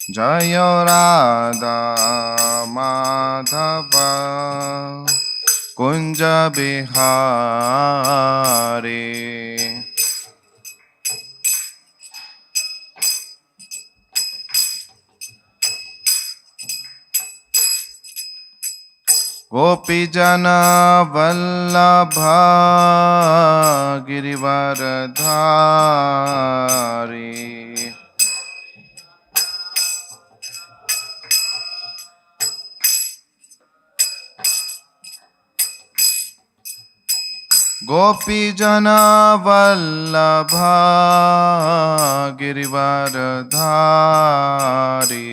Jaya Radha Madhava Kunja Bihari. Gopijana Vallabha Girivaradhari. Gopijana Vallabha Girivaradhari.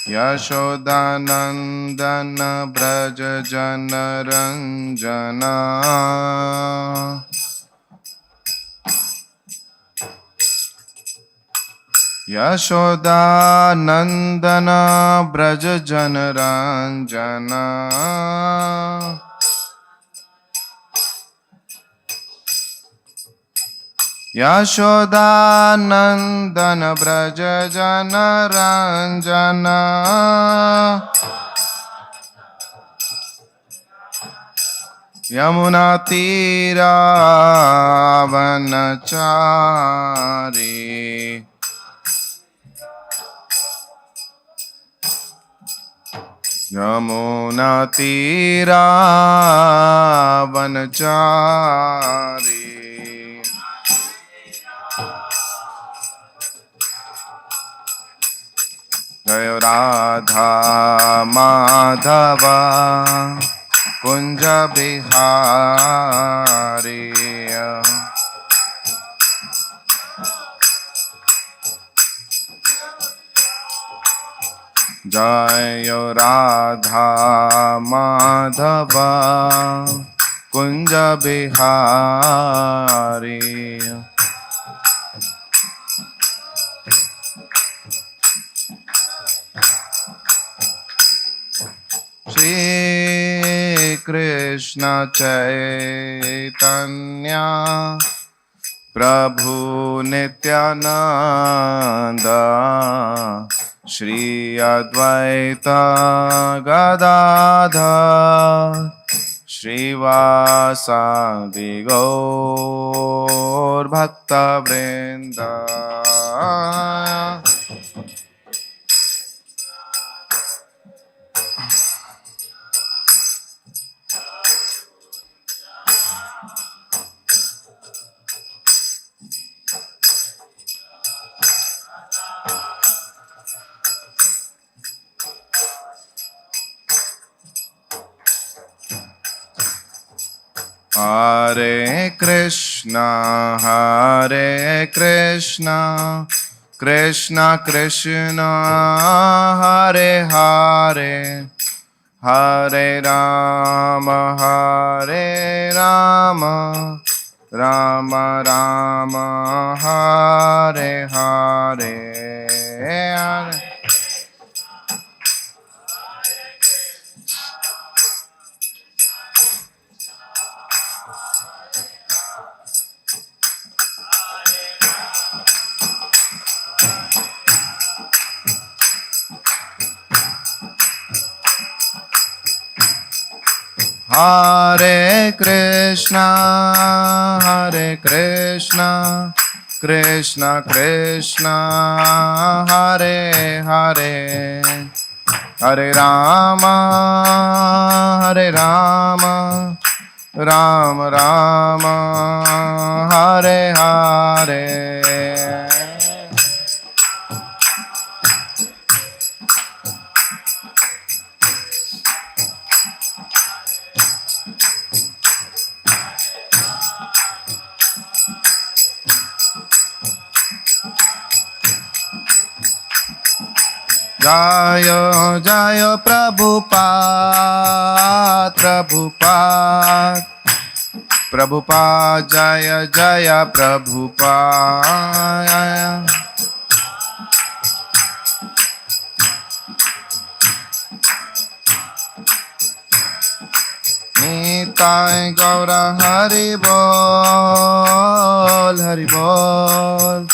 Yashodanandana Braja Jana Ranjana. Yashodanandana Braja Jana Ranjana. Yashodanandana Braja Jana Ranjana. Yamuna Tira Vanachari. Yamuna Tira Vanachari. Jaya Radha Madhava Kunja Bihari. Jaya Radha Madhava Kunja Bihari. Shri Krishna Chaitanya Prabhu Nityananda Shri Advaita Gadadhar Srivasadi Gaur Bhakta Vrinda. Hare Krishna, Krishna Krishna, Hare Hare, Hare Rama, Rama Rama, Hare Hare, Hare. Hare Krishna, Krishna Krishna, Hare Hare, Hare Rama, Rama Rama, Hare Hare. Jaya Jaya Prabhupada, Jaya Jaya Prabhupada. Nitai Gaura Hari Bol, Hari Bol,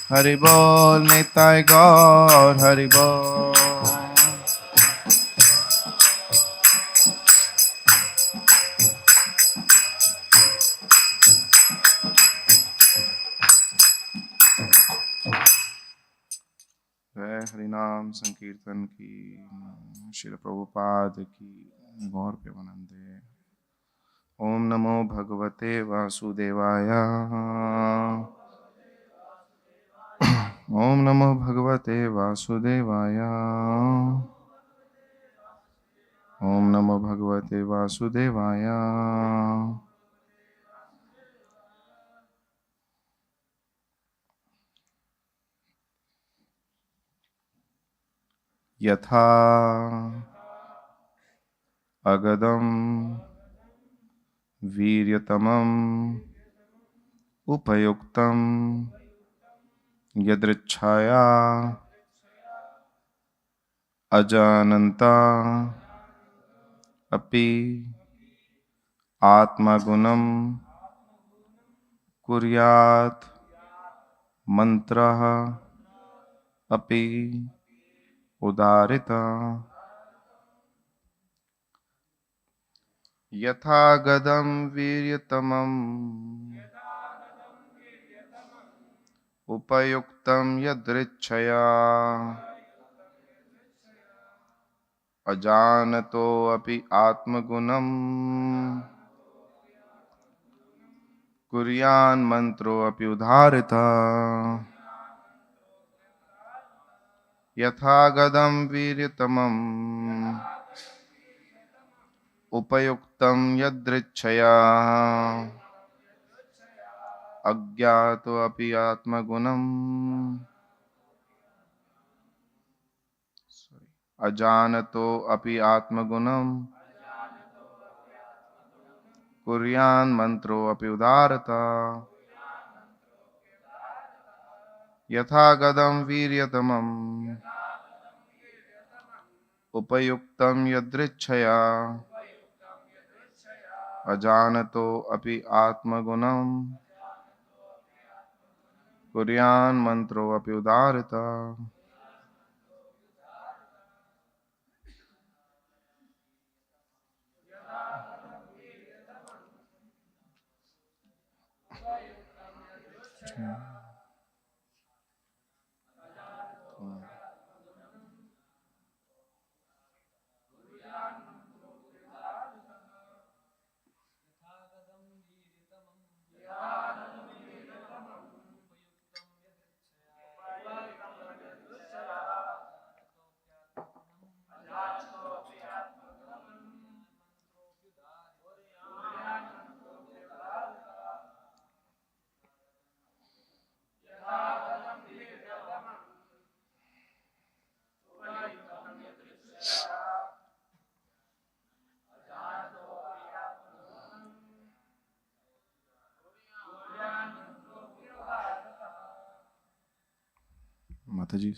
Hari Bol, Nitai Gaur Hari Bol. जय हरिनाम संकीर्तन की, श्री प्रभुपाद की गौर प्रेमानंदे। ओम नमो भगवते वासुदेवाय। ओम नमो भगवते वासुदेवाय। ओम नमो भगवते वासुदेवाय। यथा अगदम वीर्यतमं उपयुक्तं यदृच्छया अजानन्ता अपि आत्मगुणं कुर्यात् मंत्रः अपि उदारिता। यथा गदं वीर्यतमं उपयुक्तं यदृच्छया अजानतो अपि आत्मगुणं कुर्यान् मंत्रो अपि उदारिता। यथा गदं वीर्यतमं उपयुक्तं यदृच्छया अज्ञातो अपि आत्मगुणं अजानतो अपि आत्मगुणं कुर्यान् मंत्रो अपि उदारता। यथा गदं वीर्यतमं उपयुक्तं यदृच्छया अजानतो अपि आत्मगुणं कुर्यान् मंत्रो अपि उदारता। माताजी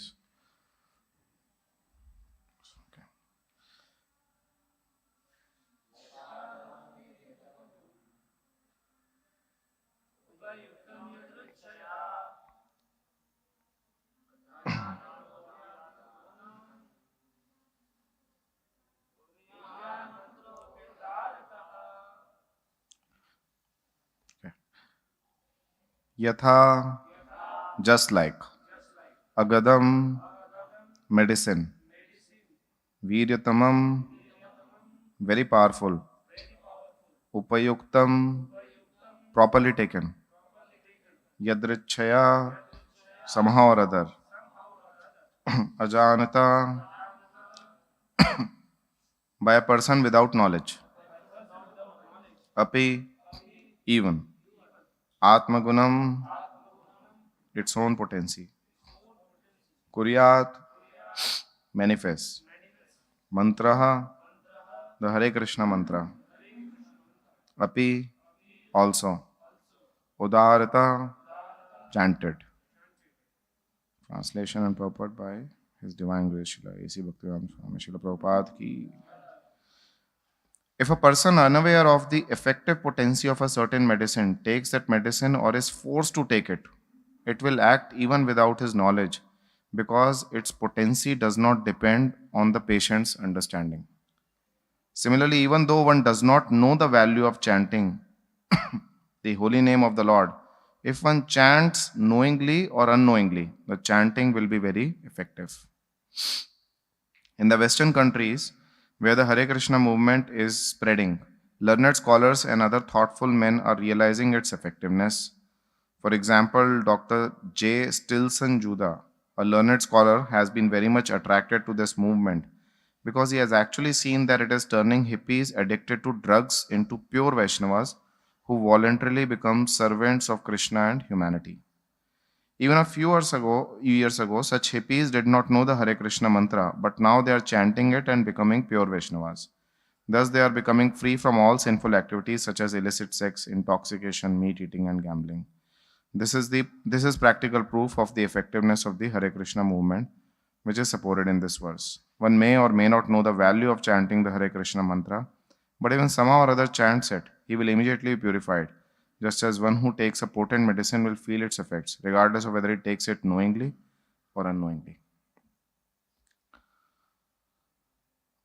यथा, just like, agadam, medicine, viryatamam, very powerful, upayuktam, properly taken, yadrichaya, somehow or other, ajanata, by a person without knowledge, api, even, atmagunam, its own potency, kuryat, manifest, mantraha, the Hare Krishna mantra, api, also, udarata, chanted. Translation and purport by His Divine Grace Srila A.C. Bhaktivedanta Swami Srila Prabhupada ki. If a person unaware of the effective potency of a certain medicine takes that medicine or is forced to take it, it will act even without his knowledge because its potency does not depend on the patient's understanding. Similarly, even though one does not know the value of chanting the holy name of the Lord, if one chants knowingly or unknowingly, the chanting will be very effective. In the Western countries, where the Hare Krishna movement is spreading, learned scholars and other thoughtful men are realizing its effectiveness. For example, Dr. J. Stilson Judah, a learned scholar, has been very much attracted to this movement because he has actually seen that it is turning hippies addicted to drugs into pure Vaishnavas who voluntarily become servants of Krishna and humanity. Even a years ago, such hippies did not know the Hare Krishna mantra, but now they are chanting it and becoming pure Vaishnavas. Thus, they are becoming free from all sinful activities such as illicit sex, intoxication, meat eating, and gambling. This is practical proof of the effectiveness of the Hare Krishna movement, which is supported in this verse. One may or may not know the value of chanting the Hare Krishna mantra, but even somehow or other chants it, he will immediately be purified, just as one who takes a potent medicine will feel its effects, regardless of whether he takes it knowingly or unknowingly.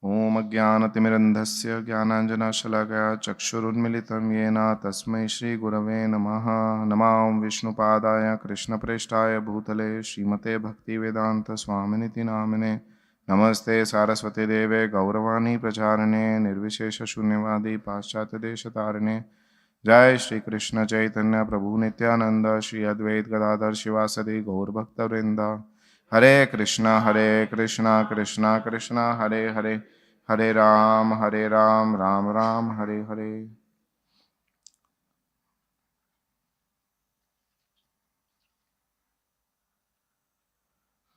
Om Ajnanatimirandhasya Jnananjanashalakaya Chakshurunmilitam Yena Tasmai Shri Gurave Namaha Namam Vishnupadaya Krishna Preshtaya Bhutale Srimate Bhakti Vedanta Swaminiti Namine Namaste Saraswati Deve Gauravani Pracharane Nirvishesha Shunyavadi Paschatya Deshatarane Jai Shri Krishna Chaitanya Prabhu Nityananda Shri Advait Gadadhar Shivasadi Gaur Bhakta Vrinda Hare Krishna Krishna Krishna Hare Hare Hare Ram Ram Ram Hare Hare.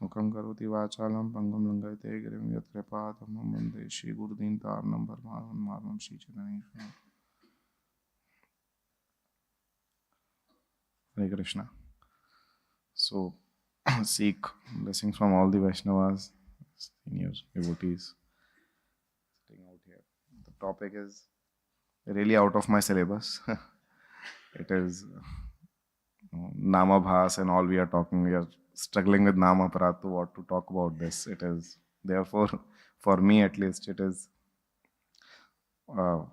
Mukam karoti vachalam pangam langayate girim yatrepatam vande Shri Gurudin tarnam parmaram Shri Chaitanya. Hare Krishna. So, seek blessings from all the Vaishnavas, seniors, devotees sitting out here. The topic is really out of my syllabus. It is Nama Bhas and all we are talking. We are struggling with Nama Pratu, what to talk about this. It is, therefore, for me at least, it is out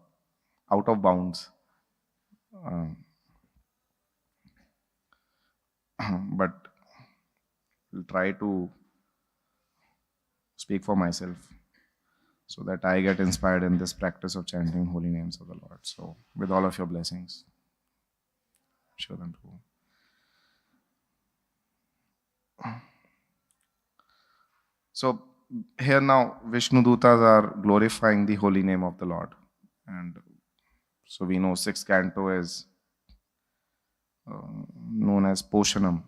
of bounds. But will try to speak for myself so that I get inspired in this practice of chanting holy names of the Lord. So, with all of your blessings, sure and true. So, here now, Vishnu Dutas are glorifying the holy name of the Lord. And so, we know 6th canto is known as Poshanam,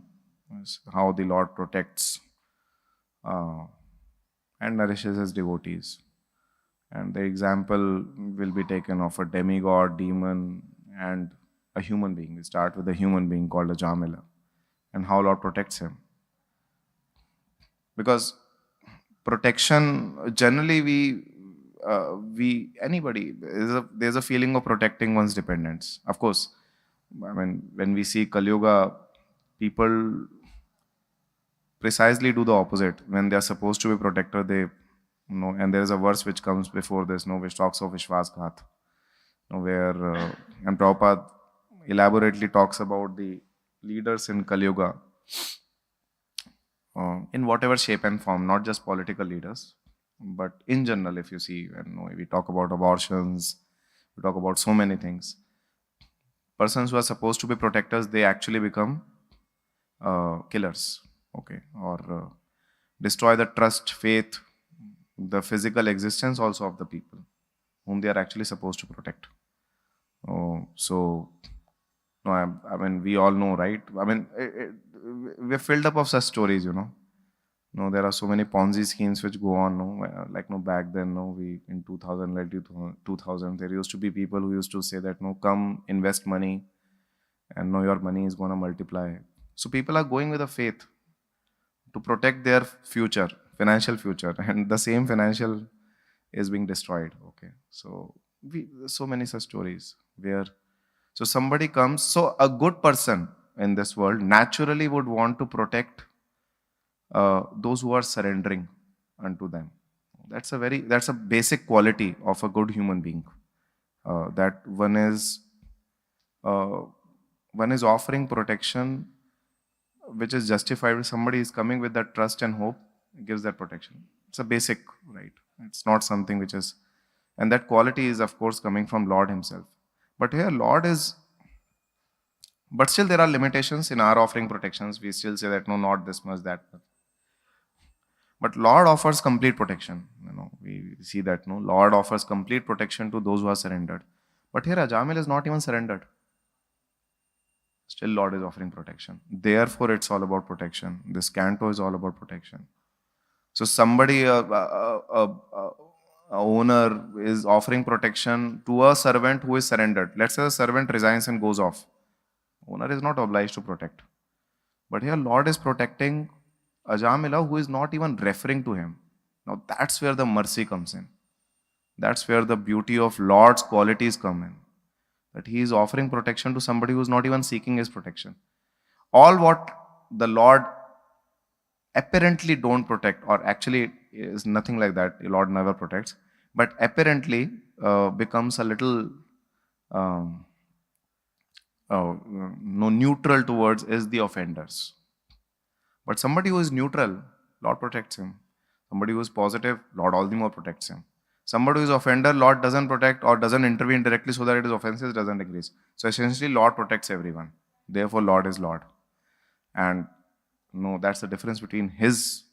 is how the Lord protects and nourishes his devotees. And the example will be taken of a demigod, demon, and a human being. We start with a human being called a Jamila, and how Lord protects him. Because protection, generally anybody, there's a feeling of protecting one's dependents. Of course, I mean, when we see Kali Yuga, people precisely do the opposite. When they are supposed to be protector, they, and there is a verse which comes before this, which talks of Vishwasghat, where, and Prabhupada elaborately talks about the leaders in Kali Yuga, in whatever shape and form, not just political leaders, but in general, if you see, and we talk about abortions, we talk about so many things. Persons who are supposed to be protectors, they actually become killers, okay, or destroy the trust, faith, the physical existence also of the people whom they are actually supposed to protect. So, no, I mean, we all know, right? I mean, we're filled up of such stories, there are so many Ponzi schemes which go on, like back then, we in 2000, like 2000, there used to be people who used to say that, come invest money, and your money is going to multiply. So people are going with a faith to protect their future, financial future, and the same financial is being destroyed. Okay, so So many such stories where, so somebody comes, so a good person in this world naturally would want to protect those who are surrendering unto them. That's a basic quality of a good human being. That uh, one is offering protection which is justified. Somebody is coming with that trust and hope, gives that protection. It's a basic right. It's not something which is, and that quality is of course coming from Lord Himself. But here Lord is, but still there are limitations in our offering protections. We still say that no, not this much, that much. But Lord offers complete protection. We see that no, Lord offers complete protection to those who are surrendered. But here Ajamil is not even surrendered. Still Lord is offering protection. Therefore, it's all about protection. This canto is all about protection. So somebody, a owner is offering protection to a servant who is surrendered. Let's say the servant resigns and goes off. Owner is not obliged to protect. But here Lord is protecting Ajamila who is not even referring to him. Now that's where the mercy comes in. That's where the beauty of Lord's qualities come in. That He is offering protection to somebody who is not even seeking His protection. All what the Lord apparently don't protect, or actually is nothing like that, the Lord never protects, but apparently becomes a little neutral towards is the offenders. But somebody who is neutral, Lord protects him. Somebody who is positive, Lord all the more protects him. Somebody who is offender, Lord doesn't protect or doesn't intervene directly so that his offenses doesn't increase. So essentially, Lord protects everyone. Therefore, Lord is Lord. And no, that's the difference between His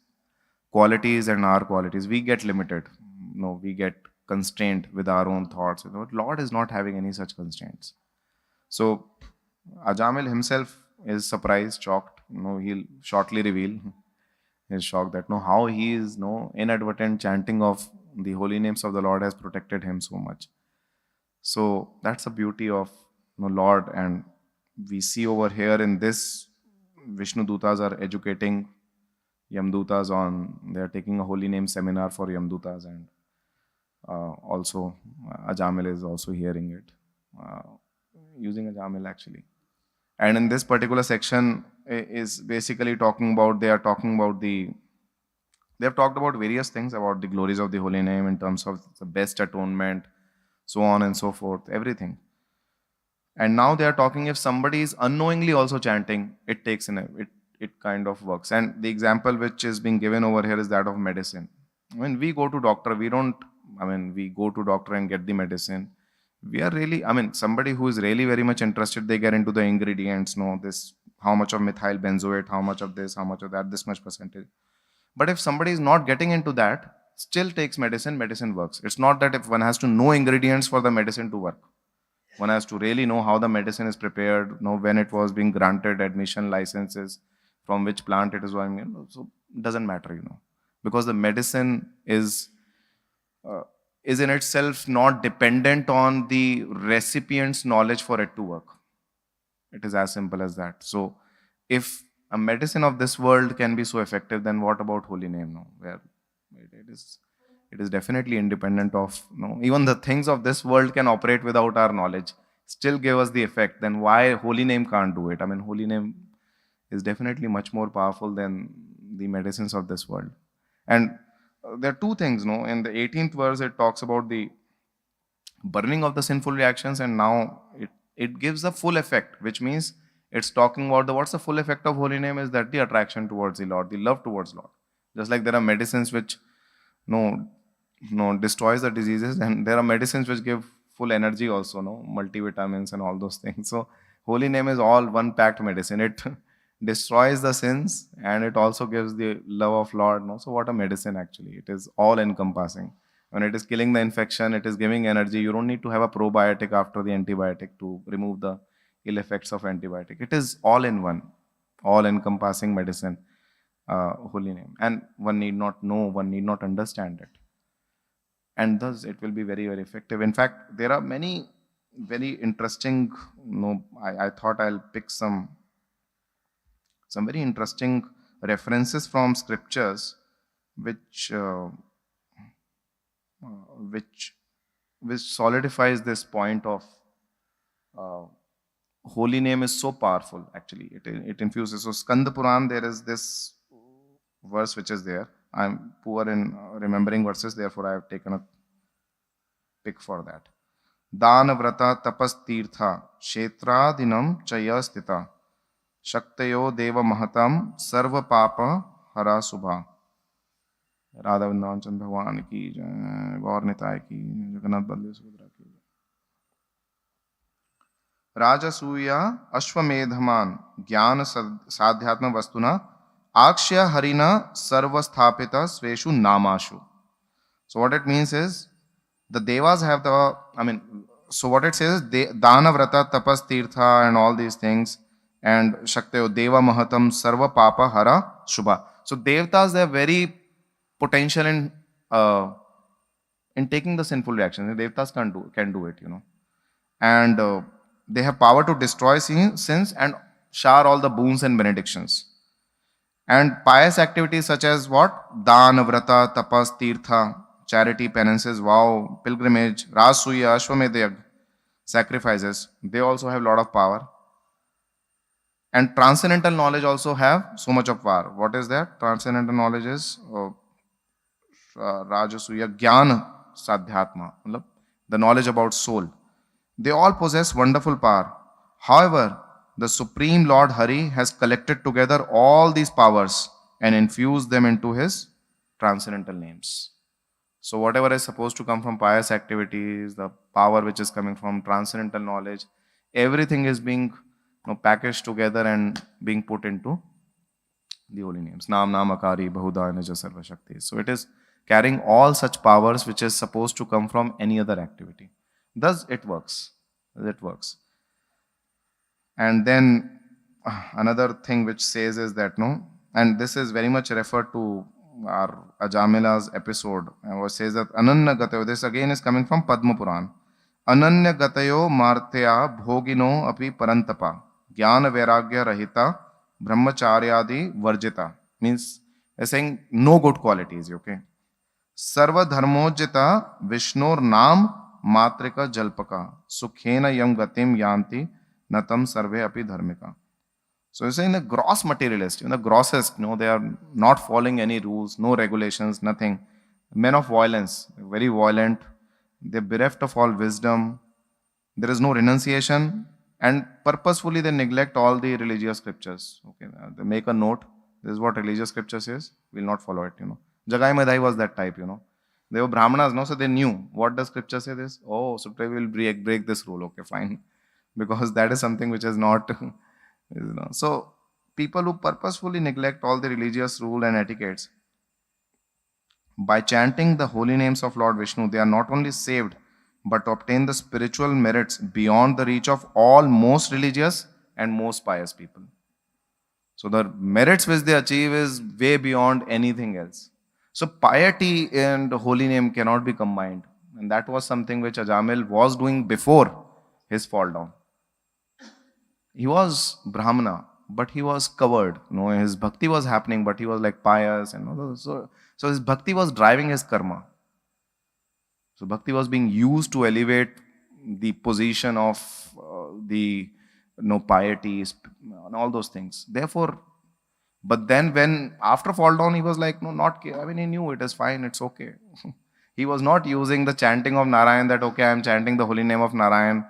qualities and our qualities. We get limited. No, we get constrained with our own thoughts. Lord is not having any such constraints. So Ajamil himself is surprised, shocked. He'll shortly reveal his shock that how he is inadvertent chanting of the holy names of the Lord has protected him so much. So that's the beauty of Lord, and we see over here in this Vishnu Dutas are educating Yamdutas on, they are taking a holy name seminar for Yamdutas, and also Ajamil is also hearing it, using Ajamil actually. And in this particular section is basically talking about, they have talked about various things about the glories of the holy name in terms of the best atonement, so on and so forth, everything. And now they are talking if somebody is unknowingly also chanting, it takes in it kind of works. And the example which is being given over here is that of medicine. When we go to doctor, we go to doctor and get the medicine. We are really, somebody who is really very much interested, they get into the ingredients, this, how much of methyl benzoate, how much of this, how much of that, this much percentage. But if somebody is not getting into that, still takes medicine works. It's not that if one has to know ingredients for the medicine to work. One has to really know how the medicine is prepared, know when it was being granted admission licenses, from which plant it is going. So it doesn't matter, because the medicine is in itself not dependent on the recipient's knowledge for it to work. It is as simple as that. So if a medicine of this world can be so effective, then what about holy name? Where it is definitely independent of, even the things of this world can operate without our knowledge, still give us the effect. Then why holy name can't do it? Holy name is definitely much more powerful than the medicines of this world. And there are two things, in the 18th verse, it talks about the burning of the sinful reactions, and now it gives a full effect, which means it's talking about what's the full effect of holy name is that the attraction towards the Lord, the love towards Lord. Just like there are medicines which destroys the diseases, and there are medicines which give full energy also, multivitamins and all those things. So holy name is all one packed medicine. It destroys the sins and it also gives the love of Lord. So what a medicine actually. It is all encompassing. When it is killing the infection, it is giving energy. You don't need to have a probiotic after the antibiotic to remove the ill effects of antibiotic. It is all in one, all encompassing medicine, holy name. And one need not know, one need not understand it. And thus it will be very, very effective. In fact, there are many very interesting, I thought I'll pick some very interesting references from scriptures which which solidifies this point of holy name is so powerful. Actually, it infuses. So Skanda Puran, there is this verse which is there. I'm poor in remembering verses, therefore I have taken a pick for that. दान व्रता तपस तीर्था क्षेत्रादिनम चय स्थिता शक्तयो देव महतम सर्व पाप हरा सुभा. राधा वृंदावन चंद भगवान की जय, गौर निताय की, जगन्नाथ बलदेव सुभद्रा की. राजसूया अश्वमेधमान ज्ञान साध्यात्म वस्तुना आक्ष्य हरिना सर्वस्थापित स्वेषु नामाशु. So what it means is the devas have so what it says is dana vrata tapas tirtha and all these things and shaktayo deva mahatam sarva papa hara shubha. So devatas, they are very potential in taking the sinful reactions. The devatas can do it, and they have power to destroy sins and shower all the boons and benedictions. And pious activities such as what? Dana, vrata, tapas, tirtha, charity, penances, vow, pilgrimage, rasuya, ashwamedha, sacrifices, they also have a lot of power. And transcendental knowledge also have so much of power. What is that? Transcendental knowledge is Rajasuya Jnana Sadhyatma, the knowledge about soul. They all possess wonderful power. However, the Supreme Lord Hari has collected together all these powers and infused them into his transcendental names. So whatever is supposed to come from pious activities, the power which is coming from transcendental knowledge, everything is being packaged together and being put into the holy names. Nam Namakari Bahuda Nija Sarva Shakti. So it is carrying all such powers which is supposed to come from any other activity. Thus it works. It works. And then another thing which says is that and this is very much referred to our Ajamila's episode, which says that Ananya Gatayo, this again is coming from Padma Puran. Ananya Gatayo Martya Bhogino Api Parantapa Jnana Vairagya Rahita Brahmacharyadi Varjita. Means they're saying no good qualities, okay? Sarva Dharmojita Vishnur Nam Matrika Jalpaka Sukhena Yam Gatim Yanti Natam Sarve Api Dharmika. So you're saying the gross materialist, the grossest, they are not following any rules, no regulations, nothing. Men of violence, very violent, they're bereft of all wisdom, there is no renunciation, and purposefully they neglect all the religious scriptures. Okay, they make a note, this is what religious scripture says, we'll not follow it, Jagai Madhai was that type, They were Brahmanas, so they knew, what does scripture say this? Oh, so today we'll break this rule, okay, fine. Because that is something which is not... So, people who purposefully neglect all the religious rules and etiquettes, by chanting the holy names of Lord Vishnu, they are not only saved, but obtain the spiritual merits beyond the reach of all most religious and most pious people. So, the merits which they achieve is way beyond anything else. So, piety and holy name cannot be combined. And that was something which Ajamil was doing before his fall down. He was Brahmana, but he was covered. His bhakti was happening, but he was like pious. And so his bhakti was driving his karma. So bhakti was being used to elevate the position of the piety and all those things. Therefore, but then when after fall down, he was like, he knew it is fine, it's okay. He was not using the chanting of Narayan that, okay, I am chanting the holy name of Narayan.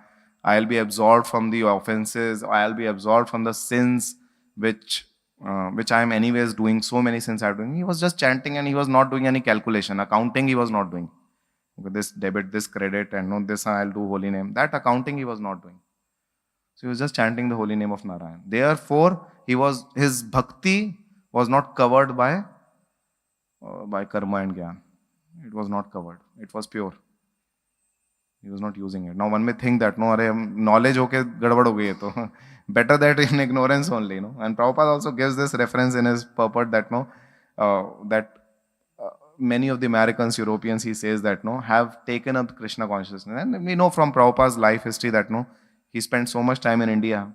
I'll be absolved from the offenses, I'll be absolved from the sins which I am anyways doing, so many sins I'm doing. He was just chanting and he was not doing any calculation. Accounting he was not doing. Okay, this debit, this credit, and this I'll do holy name. That accounting he was not doing. So he was just chanting the holy name of Narayan. Therefore, his bhakti was not covered by karma and jnana. It was not covered. It was pure. He was not using it. Now one may think that, knowledge okay, gadbad ho gayi to better that in ignorance only, And Prabhupada also gives this reference in his purport that, many of the Americans, Europeans, he says that, have taken up Krishna consciousness. And we know from Prabhupada's life history that, he spent so much time in India,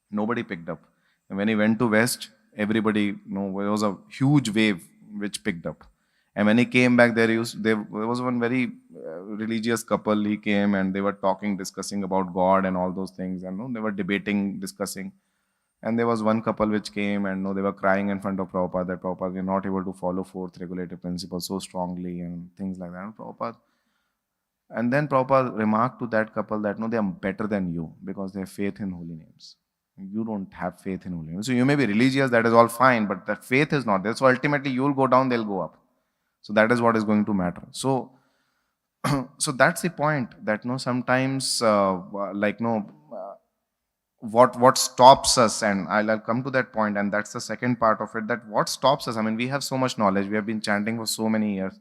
nobody picked up. And when he went to West, everybody, there was a huge wave which picked up. And when he came back, there was one very religious couple. He came and they were talking, discussing about God and all those things, and they were debating, discussing. And there was one couple which came and they were crying in front of Prabhupada that Prabhupada, we're not able to follow fourth regulative principle so strongly and things like that. And then Prabhupada remarked to that couple that no, they are better than you because they have faith in holy names. You don't have faith in holy names. So you may be religious, that is all fine, but that faith is not there. So ultimately you will go down, they'll go up. So that is what is going to matter. So, so that's the point that sometimes what stops us, and I'll come to that point, and that's the second part of it, that what stops us. I mean, we have so much knowledge, we have been chanting for so many years,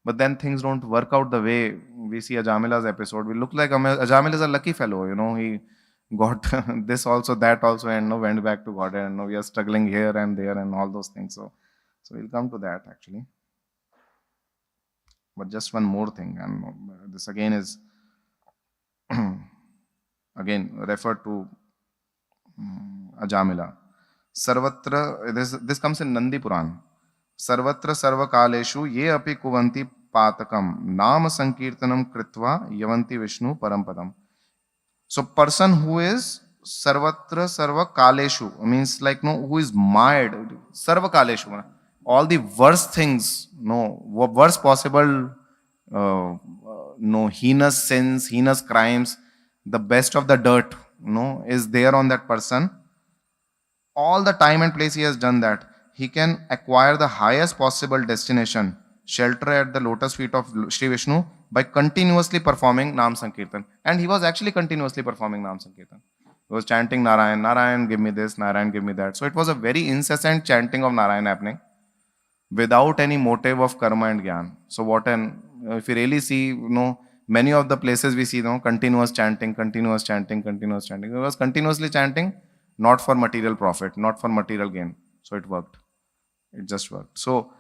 but then things don't work out the way we see Ajamila's episode. We look like Ajamil is a lucky fellow, he got this also, that also, and went back to God, and we are struggling here and there and all those things. So we'll come to that actually. But just one more thing, and this again is again referred to Ajamila. Sarvatra, this comes in Nandi Puran. Sarvatra sarvakaleshu ye api kuvanti patakam nama sankirtanam kritva yavanti Vishnu parampadam. So person who is sarvatra sarvakaleshu means who is mired, sarvakaleshu, all the worst things, worst possible, heinous sins, heinous crimes, the best of the dirt, is there on that person. All the time and place he has done that, he can acquire the highest possible destination, shelter at the lotus feet of Sri Vishnu, by continuously performing Nam Sankirtan. And he was actually continuously performing Nam Sankirtan. He was chanting Narayan, Narayan give me this, Narayan give me that. So it was a very incessant chanting of Narayan happening, without any motive of karma and gyan. So if you really see, many of the places we see, continuous chanting, continuous chanting, continuous chanting. It was continuously chanting, not for material profit, not for material gain. So it worked. It just worked. So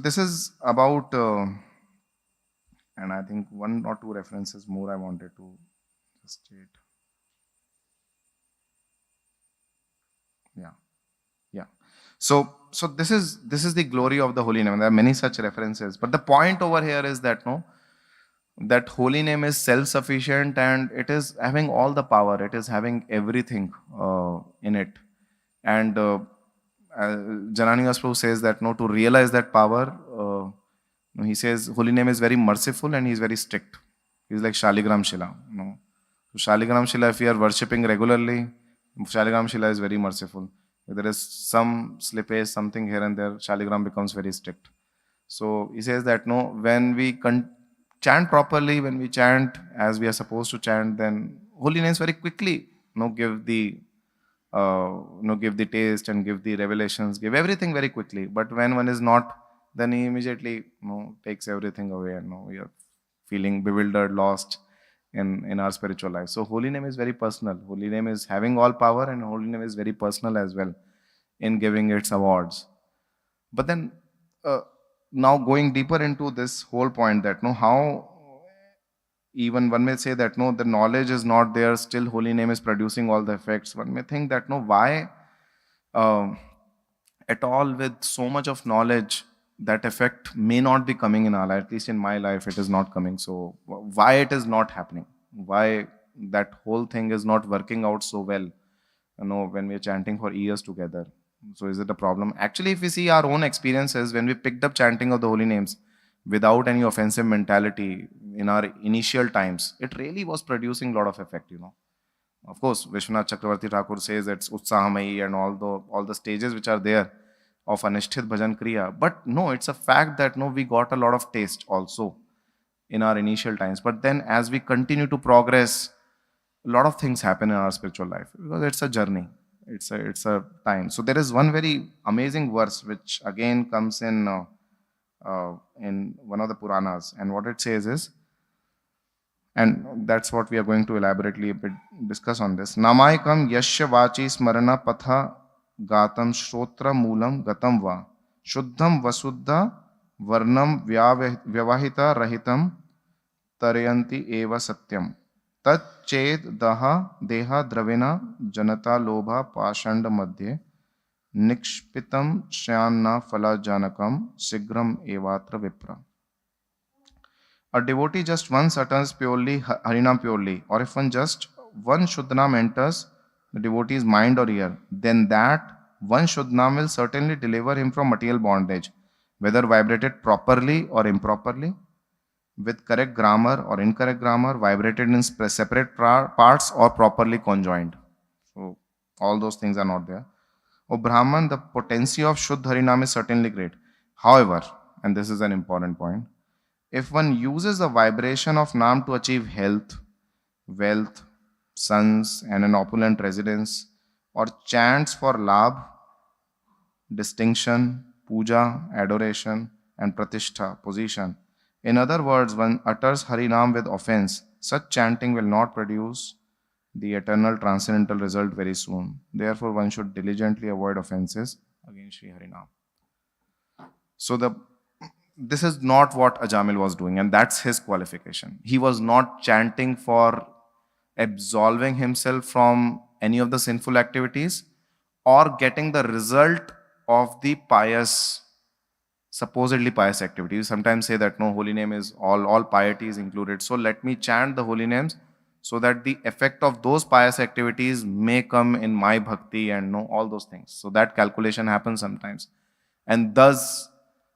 this is about, and I think one or two references more I wanted to just state. Yeah. So this is the glory of the holy name. There are many such references, but the point over here is that that holy name is self-sufficient and it is having all the power. It is having everything in it. And Janani Prabhu says that to realize that power, he says holy name is very merciful and he is very strict. He is like Shaligram Shila. So Shaligram Shila, if you are worshipping regularly, Shaligram Shila is very merciful. If there is some slippage, something here and there, Shaligram becomes very strict. So he says that when we chant properly, when we chant as we are supposed to chant, then holy names very quickly give the taste and give the revelations, give everything very quickly. But when one is not, then he immediately takes everything away, and we are feeling bewildered, lost in our spiritual life. So holy name is very personal. Holy name is having all power, and holy name is very personal as well in giving its awards. But then now going deeper into this whole point, that how even one may say that the knowledge is not there, still holy name is producing all the effects. One may think that why at all with so much of knowledge that effect may not be coming in our life. At least in my life it is not coming. So why it is not happening? Why that whole thing is not working out so well when we are chanting for years together? So is it a problem? Actually, if we see our own experiences, when we picked up chanting of the holy names without any offensive mentality in our initial times, it really was producing a lot of effect, Of course, Vishwanath Chakravarti Thakur says it's Utsahamayi and all the stages which are there of Anisthit Bhajan Kriya. But no, it's a fact that we got a lot of taste also in our initial times. But then as we continue to progress, a lot of things happen in our spiritual life, because it's a journey. It's a time. So there is one very amazing verse which again comes in one of the Puranas, and what it says is, and that's what we are going to elaborately a bit discuss on this. Namaikam yasya vachi smarana patha gatam shrotra moolam gatam va shuddham vasuddha varnam vyavahita rahitam tarayanti eva satyam tat ched daha deha dravena janata lobha pashand madhye nikshpitam shyanna phala janakam sigram evatra vipra. A devotee just once utters purely Harinam purely, or if one Shuddhanam enters the devotee's mind or ear, then that one Shuddhanam will certainly deliver him from material bondage, whether vibrated properly or improperly, with correct grammar or incorrect grammar, vibrated in separate parts or properly conjoined. So all those things are not there. O Brahman, the potency of Shuddha Harinam is certainly great. However, and this is an important point, if one uses the vibration of Nam to achieve health, wealth, sons, and an opulent residence, or chants for labh, distinction, puja, adoration, and pratishtha, position. In other words, one utters Harinam with offense. Such chanting will not produce the eternal transcendental result very soon. Therefore, one should diligently avoid offenses against Sri Harinam. So this is not what Ajamil was doing, and that's his qualification. He was not chanting for absolving himself from any of the sinful activities or getting the result of the pious, supposedly pious activity. You sometimes say that no, holy name is all piety is included. So let me chant the holy names so that the effect of those pious activities may come in my bhakti and all those things. So that calculation happens sometimes. And thus,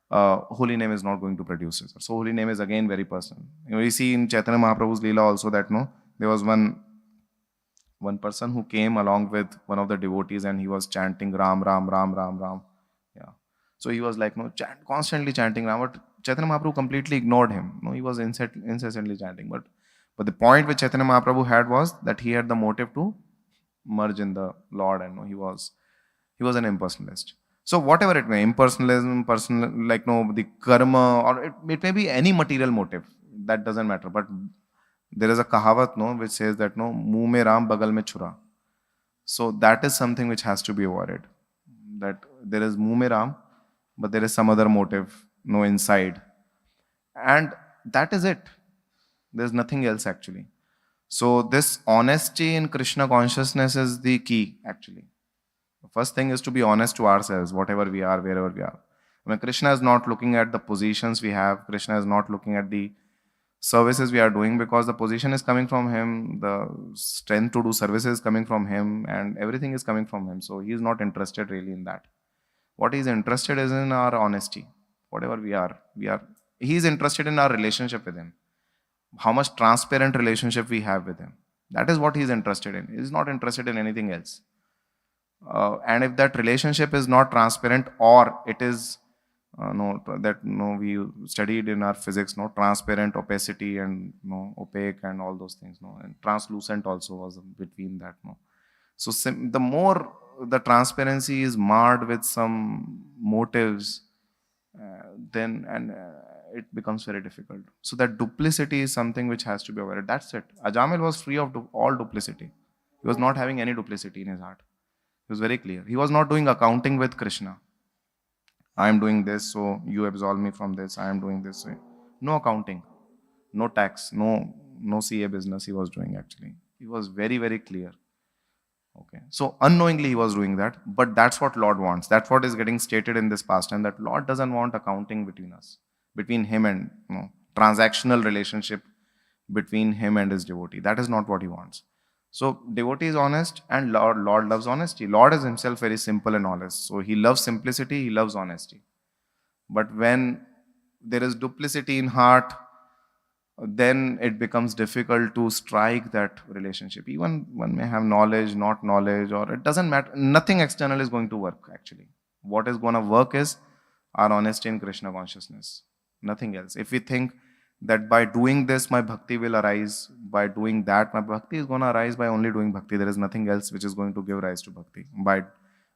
holy name is not going to produce result. So holy name is again very personal. We see in Chaitanya Mahaprabhu's Leela also that there was one person who came along with one of the devotees and he was chanting Ram, Ram, Ram, Ram, Ram. Yeah. So he was like, constantly chanting Ram, but Chaitanya Mahaprabhu completely ignored him. He was incessantly chanting. But the point which Chaitanya Mahaprabhu had was that he had the motive to merge in the Lord, and he was an impersonalist. So whatever it may, impersonalism, personal, the karma, or it may be any material motive, that doesn't matter. But there is a kahavat, which says that muh mein Ram, bagal mein chura. So that is something which has to be avoided. That there is muh mein Ram, but there is some other motive, inside. And that is it. There's nothing else actually. So this honesty in Krishna consciousness is the key actually. The first thing is to be honest to ourselves, whatever we are, wherever we are. When Krishna is not looking at the positions we have, Krishna is not looking at the services we are doing, because the position is coming from him, the strength to do services is coming from him, and everything is coming from him. So he is not interested really in that. What he is interested is in our honesty. Whatever we are. He is interested in our relationship with him. How much transparent relationship we have with him. That is what he is interested in. He is not interested in anything else. And if that relationship is not transparent, or it is we studied in our physics, transparent, opacity, and opaque, and all those things, and translucent also was between that. So the more the transparency is marred with some motives, then it becomes very difficult. So that duplicity is something which has to be avoided. That's it. Ajamil was free of all duplicity. He was not having any duplicity in his heart. He was very clear. He was not doing accounting with Krishna. I am doing this, so you absolve me from this. I am doing this. No accounting, no tax, no CA business he was doing actually. He was very, very clear. Okay. So unknowingly he was doing that, but that's what Lord wants. That's what is getting stated in this pastime, that Lord doesn't want accounting between us, between him and transactional relationship between him and his devotee. That is not what he wants. So devotee is honest, and Lord loves honesty. Lord is himself very simple and honest. So he loves simplicity, he loves honesty. But when there is duplicity in heart, then it becomes difficult to strike that relationship. Even one may have knowledge, not knowledge, or it doesn't matter. Nothing external is going to work actually. What is going to work is our honesty in Krishna consciousness. Nothing else. If we think that by doing this my bhakti will arise, by doing that my bhakti is going to arise by only doing bhakti, there is nothing else which is going to give rise to bhakti. By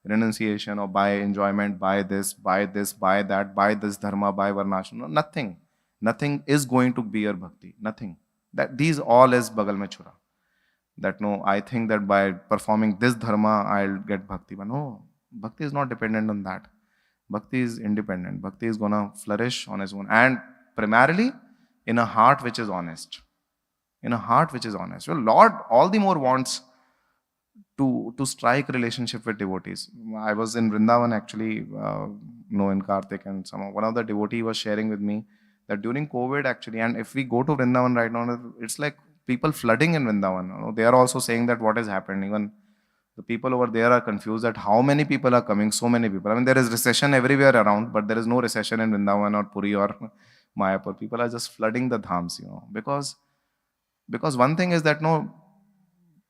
renunciation or by enjoyment, by this, by that, by this dharma, by varnashram, nothing. Nothing is going to be your bhakti. Nothing. That these all is bagal mein chura. That I think that by performing this dharma I'll get bhakti. But no, bhakti is not dependent on that. Bhakti is independent. Bhakti is gonna flourish on its own, and primarily in a heart which is honest. In a heart which is honest. Well, Lord all the more wants to strike relationship with devotees. I was in Vrindavan actually, in Karthik, and one of the devotee was sharing with me that during COVID actually, and if we go to Vrindavan right now, it's like people flooding in Vrindavan. They are also saying that what has happened. Even the people over there are confused that how many people are coming, so many people. I mean, there is recession everywhere around, but there is no recession in Vrindavan or Puri or Mayapur. People are just flooding the dhams, because one thing is that no,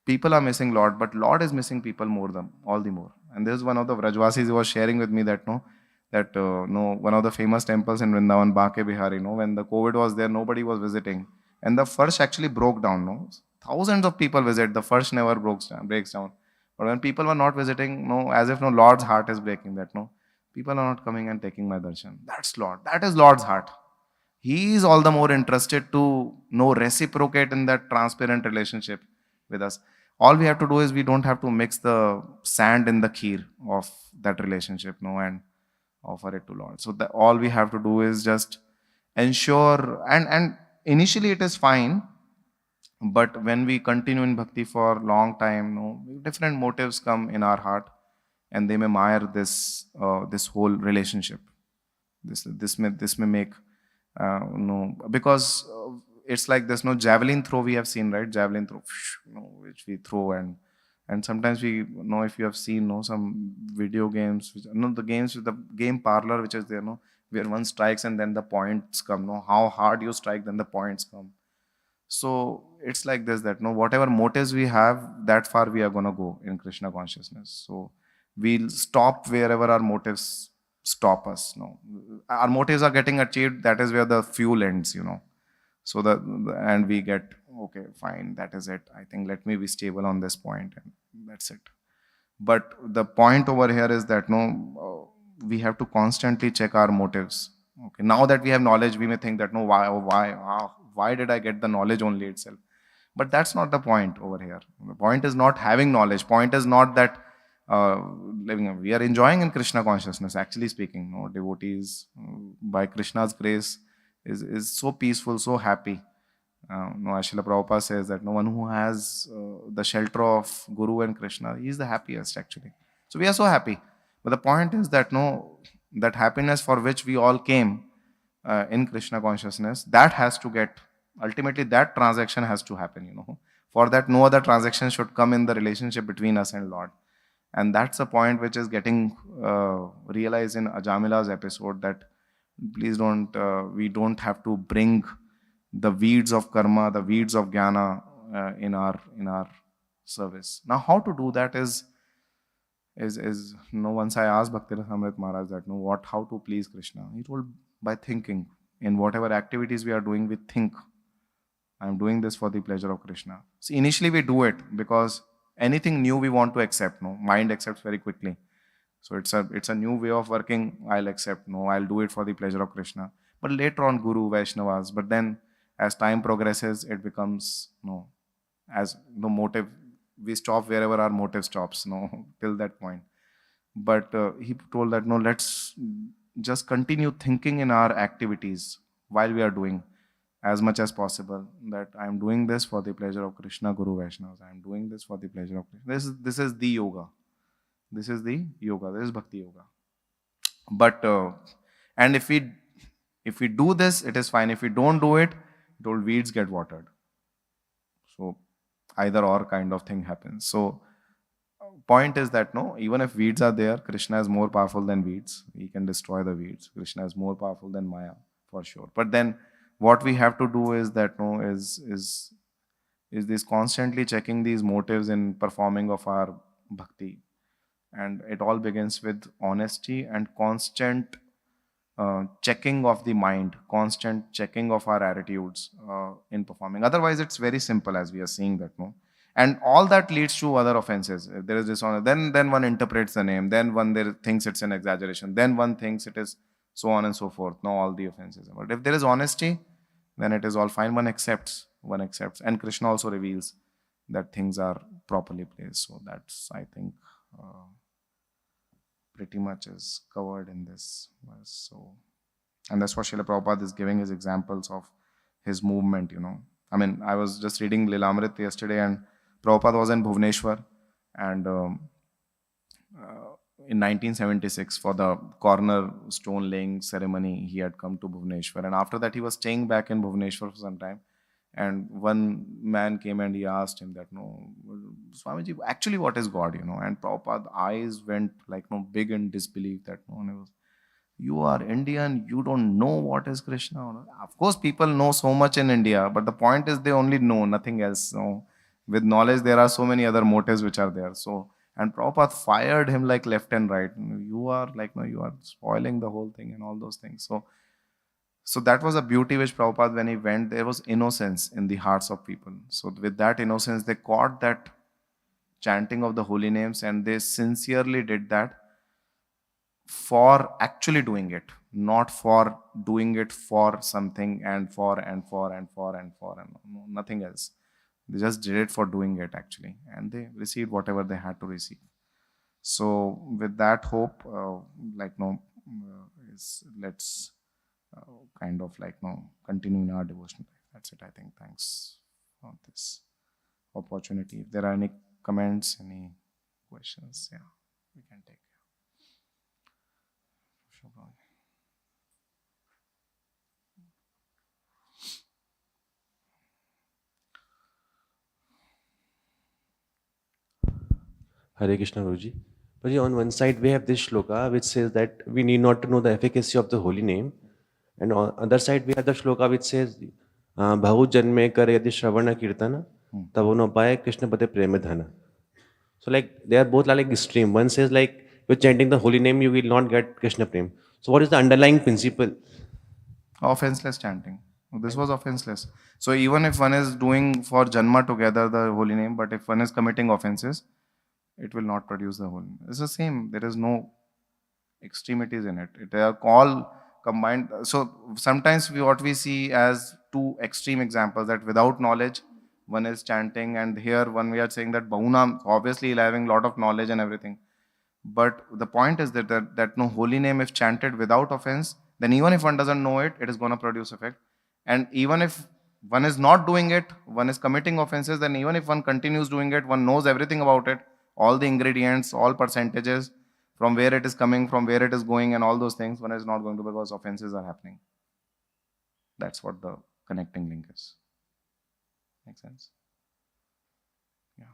people are missing Lord, but Lord is missing people more than all the more. And this is one of the Vrajvasis who was sharing with me that one of the famous temples in Vrindavan, Bake Bihari, when the COVID was there, nobody was visiting, and the first actually broke down. Thousands of people visit, the first never breaks down. But when people were not visiting, as if Lord's heart is breaking. That people are not coming and taking my darshan. That's Lord. That is Lord's heart. He is all the more interested to reciprocate in that transparent relationship with us. All we have to do is we don't have to mix the sand in the kheer of that relationship, and offer it to Lord. So all we have to do is just ensure, and initially it is fine, but when we continue in bhakti for long time, different motives come in our heart, and they may mar this whole relationship. This may make because it's like this javelin throw we have seen, right? Javelin throw, which we throw, and sometimes we if you have seen some video games, the games with the game parlor which is there, where one strikes and then the points come. How hard you strike, then the points come. So it's like this, that whatever motives we have, that far we are gonna go in Krishna consciousness. So we'll stop wherever our motives stop us. Our motives are getting achieved. That is where the fuel ends. So and we get, okay, fine, that is it. I think let me be stable on this point, and that's it. But the point over here is that we have to constantly check our motives. Okay, now that we have knowledge, we may think that why did I get the knowledge only itself? But that's not the point over here. The point is not having knowledge. Point is not that living. We are enjoying in Krishna consciousness. Actually speaking, devotees by Krishna's grace is so peaceful, so happy. Srila Prabhupada says that no one who has the shelter of Guru and Krishna, he is the happiest actually. So we are so happy. But the point is that that happiness for which we all came in Krishna consciousness, that has to get, ultimately that transaction has to happen. For that, no other transaction should come in the relationship between us and Lord. And that's a point which is getting realized in Ajamila's episode, that please we don't have to bring the weeds of karma, the weeds of jnana in our service. Now, how to do that is once I asked Bhaktivinoda Samrit Maharaj that how to please Krishna. He told, by thinking. In whatever activities we are doing, we think, I am doing this for the pleasure of Krishna. See, initially we do it because anything new we want to accept. Mind accepts very quickly. So it's a new way of working. I'll accept. I'll do it for the pleasure of Krishna. But later on, Guru, Vaishnavas. But then, as time progresses, it becomes as the motive. We stop wherever our motive stops. Till that point. But he told that let's just continue thinking in our activities while we are doing, as much as possible, that I am doing this for the pleasure of Krishna, Guru, Vaishnavas. I am doing this for the pleasure of Krishna. This is the yoga. This is the yoga. This is bhakti yoga. But and if we do this, it is fine. If we don't do it, weeds get watered. So either or kind of thing happens. So point is that even if weeds are there, Krishna is more powerful than weeds. He can destroy the weeds. Krishna is more powerful than Maya, for sure. But then what we have to do is that is this constantly checking these motives in performing of our bhakti. And it all begins with honesty and constant checking of the mind, constant checking of our attitudes in performing. Otherwise, it's very simple, as we are seeing that. And all that leads to other offenses. If there is dishonor, then one interprets the name, then one there thinks it's an exaggeration, then one thinks it is so on and so forth. All the offenses. But if there is honesty, then it is all fine. One accepts. And Krishna also reveals that things are properly placed. So that's, I think, pretty much is covered in this verse. So, and that's what Srila Prabhupada is giving his examples of his movement. I mean, I was just reading Lilamrit yesterday, and Prabhupada was in Bhubaneswar, And in 1976, for the corner stone laying ceremony, he had come to Bhubaneswar. And after that, he was staying back in Bhubaneswar for some time. And one man came and he asked him that, no, Swamiji, actually what is God, And Prabhupada's eyes went like, no, big in disbelief that, no, and he was, you are Indian, you don't know what is Krishna. Of course, people know so much in India, but the point is they only know, nothing else. No. With knowledge, there are so many other motives which are there. So, and Prabhupada fired him like left and right. You are like, no, you are spoiling the whole thing and all those things. So that was a beauty which Prabhupada, when he went, there was innocence in the hearts of people. So with that innocence, they caught that chanting of the holy names and they sincerely did that for actually doing it, not for doing it for something and for nothing else. They just did it for doing it actually, and they received whatever they had to receive. So with that hope, let's kind of continue in our devotional life. That's it, I think. Thanks for this opportunity. If there are any comments, any questions, yeah, we can take. Hare Krishna, Guruji. But on one side, we have this shloka which says that we need not to know the efficacy of the holy name. And on the other side, we have the shloka which says, Bhahu janme kar yadi shravana kirtana, tavo no paye Krishna pate prema dhana. So they are both like extreme. One says you're chanting the holy name, you will not get Krishna prem. So what is the underlying principle? Offenseless chanting. This was offenseless. So even if one is doing for Janma together the holy name, but if one is committing offenses, it will not produce the holy name. It's the same. There is no extremities in it. They are all combined. So sometimes what we see as two extreme examples, that without knowledge, one is chanting, and here when we are saying that Bahunam, obviously having a lot of knowledge and everything. But the point is that no holy name, if chanted without offense, then even if one doesn't know it, it is going to produce effect. And even if one is not doing it, one is committing offenses, then even if one continues doing it, one knows everything about it, all the ingredients, all percentages, from where it is coming, from where it is going, and all those things, one is not going to, because offenses are happening. That's what the connecting link is. Make sense? Yeah.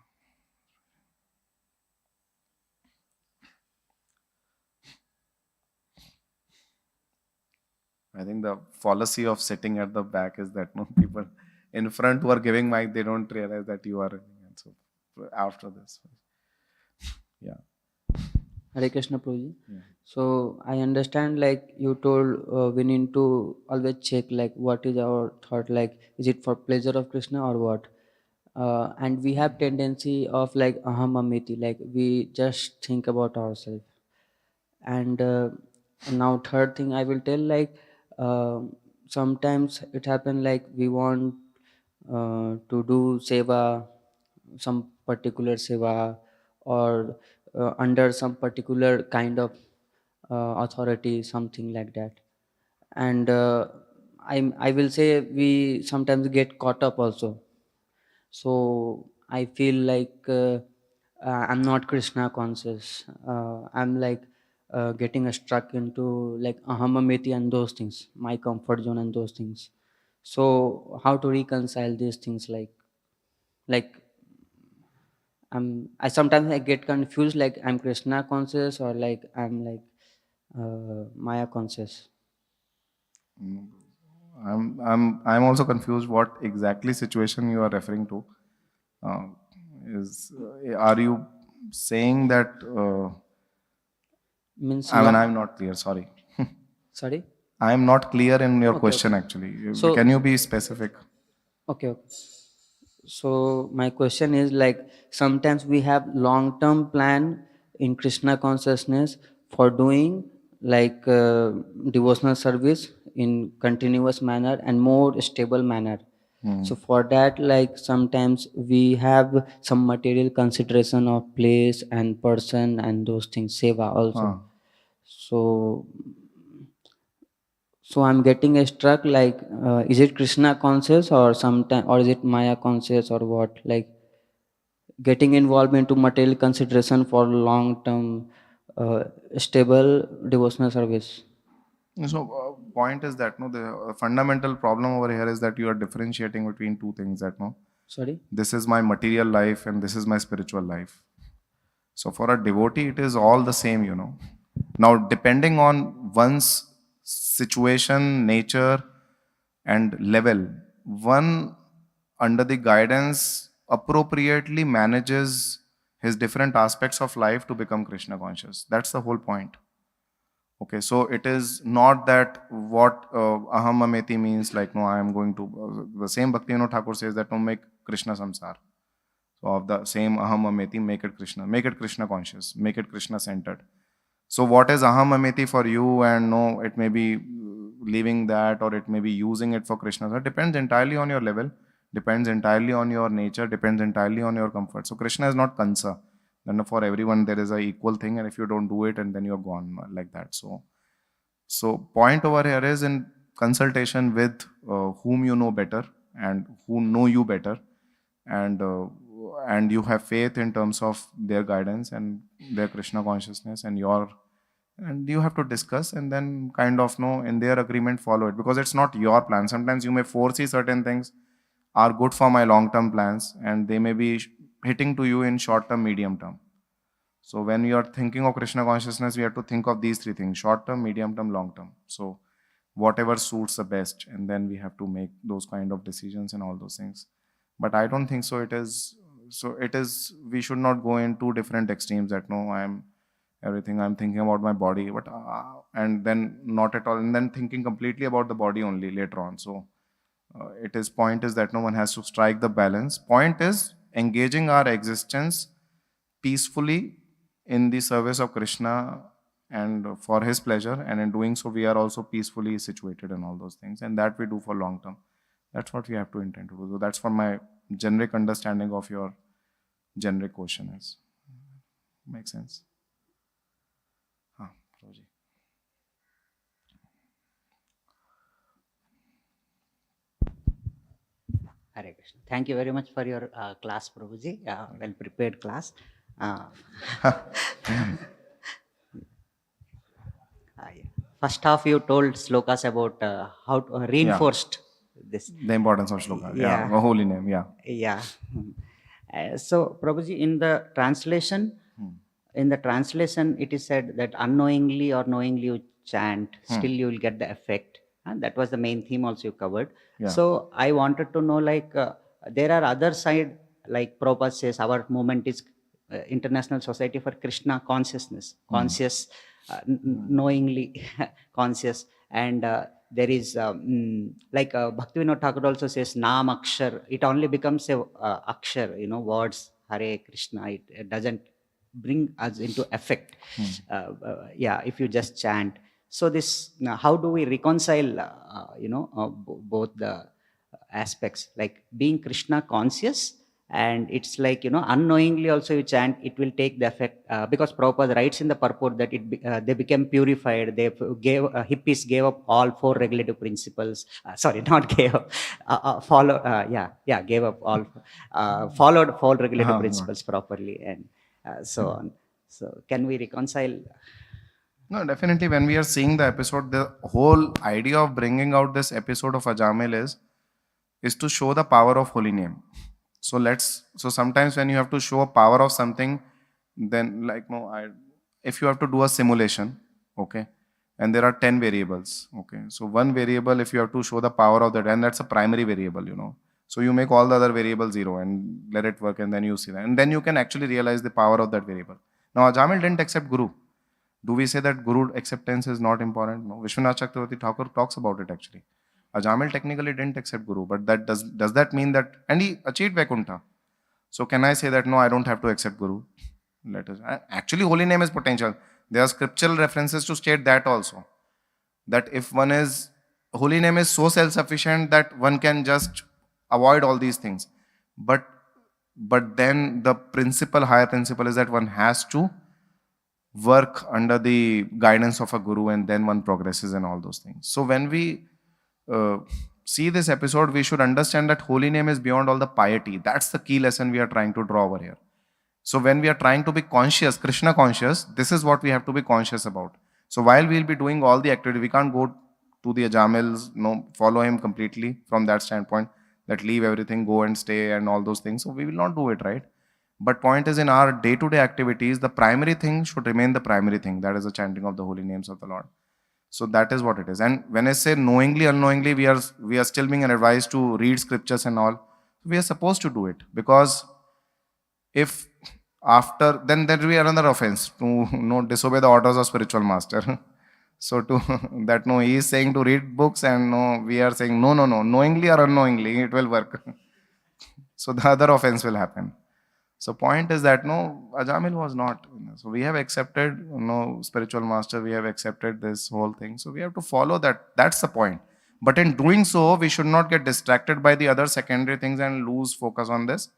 I think the fallacy of sitting at the back is that no people in front who are giving mic, they don't realize that you are. So after this, yeah. Hare Krishna, Prabhuji. Yeah. So I understand, you told we need to always check what is our thought, is it for pleasure of Krishna or what? And we have tendency of aham amiti, we just think about ourselves. And now third thing I will tell, sometimes it happen we want to do seva, some particular seva, or under some particular kind of authority, something like that. And I will say we sometimes get caught up also. So I feel I'm not Krishna conscious. I'm getting stuck into ahamamiti and those things, my comfort zone and those things. So how to reconcile these things? Like I sometimes I get confused, I'm Krishna conscious or I'm Maya conscious. I'm also confused what exactly situation you are referring to. Are you saying that? Means I'm not clear. Sorry. Sorry. I am not clear in your question actually. So, can you be specific? Okay. So my question is sometimes we have long-term plan in Krishna consciousness for doing devotional service in continuous manner and more stable manner. So for that, sometimes we have some material consideration of place and person and those things, seva also. So I'm getting struck is it Krishna conscious or sometime, or is it Maya conscious or what? getting involved into material consideration for long term stable devotional service. So, point is that no, the fundamental problem over here is that you are differentiating between two things. That no, Sorry. this is my material life and this is my spiritual life. So, for a devotee, it is all the same, you know. Now, depending on one's situation, nature, and level, one under the guidance appropriately manages his different aspects of life to become Krishna conscious. That's the whole point. Okay, so it is not that what aham mameti means, like, no, I am going to, the same Bhaktivinoda Thakur says that, no, make Krishna samsar. So, of the same aham mameti, make it Krishna conscious, make it Krishna centered. So, what is aham mameti for you, and no, it may be leaving that or it may be using it for Krishna. So, it depends entirely on your level, depends entirely on your nature, depends entirely on your comfort. So, Krishna is not kansa. Then for everyone there is a equal thing, and if you don't do it, and then you're gone like that. So point over here is in consultation with whom you know better and who know you better, and you have faith in terms of their guidance and their Krishna consciousness and you have to discuss and then kind of know in their agreement follow it, because it's not your plan. Sometimes you may foresee certain things are good for my long term plans, and they may be hitting to you in short term, medium term. So when you are thinking of Krishna consciousness, we have to think of these three things: short term, medium term, long term. So whatever suits the best, and then we have to make those kind of decisions and all those things. But I don't think so. It is. We should not go in two different extremes. That no, I'm thinking about my body, but and then not at all, and then thinking completely about the body only later on. So point is that no one has to strike the balance. Point is engaging our existence peacefully in the service of Krishna and for his pleasure, and in doing so we are also peacefully situated in all those things, and that we do for long term. That's what we have to intend to do. So that's for my generic understanding of your generic question is. Makes sense? Prabhuji. Hare Krishna. Thank you very much for your class, Prabhuji. Well prepared class. Yeah. First half you told slokas about how to, reinforced this. The importance of shloka. Yeah. A holy name. Yeah. Yeah. So Prabhuji, in the translation, it is said that unknowingly or knowingly you chant, still you will get the effect. And that was the main theme also you covered. Yeah. So I wanted to know, like, there are other side, like Prabhupada says, our movement is International Society for Krishna Consciousness, conscious, knowingly conscious. And there is, like Bhaktivinoda Thakur also says, Naam Akshar. It only becomes a Akshar, words, Hare Krishna. It doesn't bring us into effect. If you just chant. So this, how do we reconcile, both the aspects, like being Krishna conscious, and it's like, unknowingly also you chant, it will take the effect, because Prabhupada writes in the purport that they became purified, they gave, hippies gave up all four regulative principles, not gave up, gave up all, followed four regulative principles properly, and so on. So can we reconcile? No, definitely. When we are seeing the episode, the whole idea of bringing out this episode of Ajamil is to show the power of holy name. So sometimes when you have to show a power of something, then if you have to do a simulation, okay, and there are 10 variables, okay. So one variable, if you have to show the power of that, and that's a primary variable, So you make all the other variables 0 and let it work, and then you see that. And then you can actually realize the power of that variable. Now, Ajamil didn't accept Guru. Do we say that Guru acceptance is not important? No. Vishwanath Chakravarti Thakur talks about it actually. Ajamil technically didn't accept Guru, but that does that mean that, and he achieved Vaikuntha. So can I say that no, I don't have to accept Guru? Actually, holy name is potential. There are scriptural references to state that also. That if holy name is so self-sufficient that one can just avoid all these things. But then the higher principle is that one has to work under the guidance of a Guru, and then one progresses and all those things. So when we see this episode, we should understand that holy name is beyond all the piety. That's the key lesson we are trying to draw over here. So when we are trying to be conscious, Krishna conscious, this is what we have to be conscious about. So while we'll be doing all the activity, we can't go to the Ajamils, follow him completely from that standpoint, that leave everything, go and stay and all those things. So we will not do it, right? But point is, in our day-to-day activities, the primary thing should remain the primary thing. That is the chanting of the holy names of the Lord. So that is what it is. And when I say knowingly, unknowingly, we are still being advised to read scriptures and all. We are supposed to do it, because if after, then there will be another offense to disobey the orders of spiritual master. So to that, he is saying to read books, and we are saying no, knowingly or unknowingly, it will work. So the other offense will happen. So point is that Ajamil was not. So we have accepted, spiritual master, we have accepted this whole thing. So we have to follow that. That's the point. But in doing so, we should not get distracted by the other secondary things and lose focus on this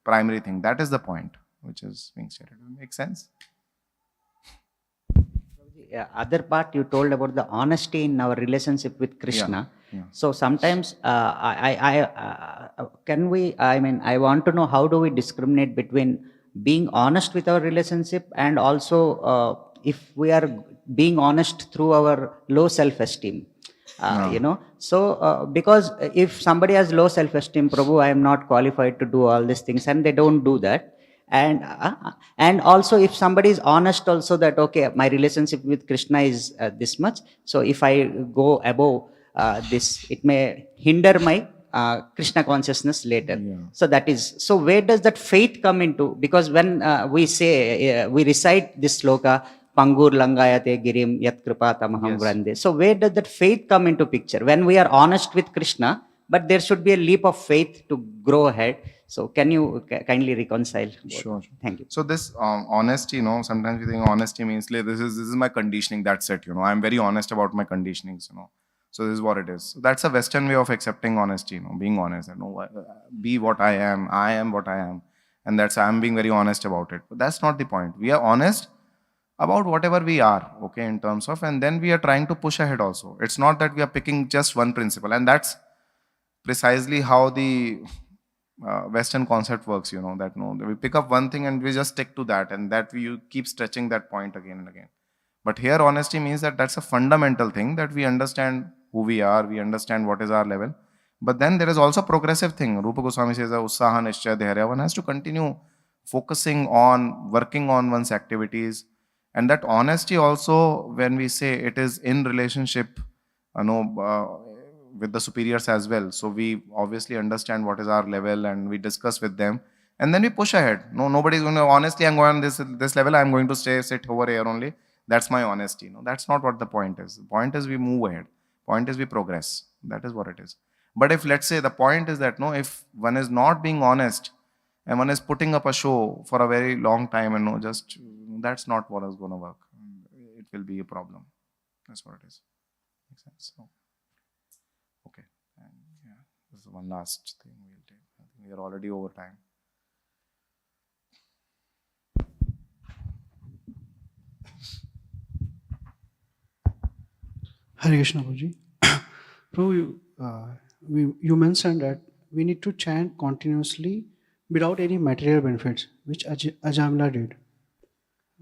primary thing. That is the point which is being stated. Makes sense? Other part you told about the honesty in our relationship with Krishna. Yeah. So sometimes I want to know, how do we discriminate between being honest with our relationship and also if we are being honest through our low self-esteem. So because if somebody has low self-esteem, Prabhu, I am not qualified to do all these things, and they don't do that. And also if somebody is honest also that, okay, my relationship with Krishna is this much, so if I go above this, it may hinder my Krishna consciousness later. So that is, so where does that faith come into? Because when we say, we recite this sloka, Pangur Langayate Girim Yat Kripa Tamaham Vrande. So where does that faith come into picture? When we are honest with Krishna, but there should be a leap of faith to grow ahead. So can you kindly reconcile? Sure. Thank you. So this honesty, sometimes we think honesty means like, this is my conditioning. That's it. I'm very honest about my conditionings. So this is what it is. So that's a Western way of accepting honesty. Being honest. Be what I am. I am what I am, and that's, I'm being very honest about it. But that's not the point. We are honest about whatever we are, okay, in terms of, and then we are trying to push ahead also. It's not that we are picking just one principle, and that's precisely how the Western concept works, that we pick up one thing and we just stick to that, and that we keep stretching that point again and again. But here honesty means that that's a fundamental thing, that we understand who we are, we understand what is our level. But then there is also progressive thing. Rupa Goswami says, Ussaha Nishchaya Dharya. One has to continue focusing on, working on one's activities. And that honesty also, when we say it is in relationship, with the superiors as well. So we obviously understand what is our level and we discuss with them. And then we push ahead. Nobody's going to, honestly, I'm going on this level, I'm going to sit over here only. That's my honesty. That's not what the point is. The point is we move ahead. Point is we progress. That is what it is. But if, let's say, the point is that, if one is not being honest and one is putting up a show for a very long time and that's not what is going to work. It will be a problem. That's what it is. Makes sense? So, okay. And this is one last thing we'll take. I think we are already over time. Hare Krishna, Prabhuji. Prabhu, you mentioned that we need to chant continuously without any material benefits, which Ajamila did.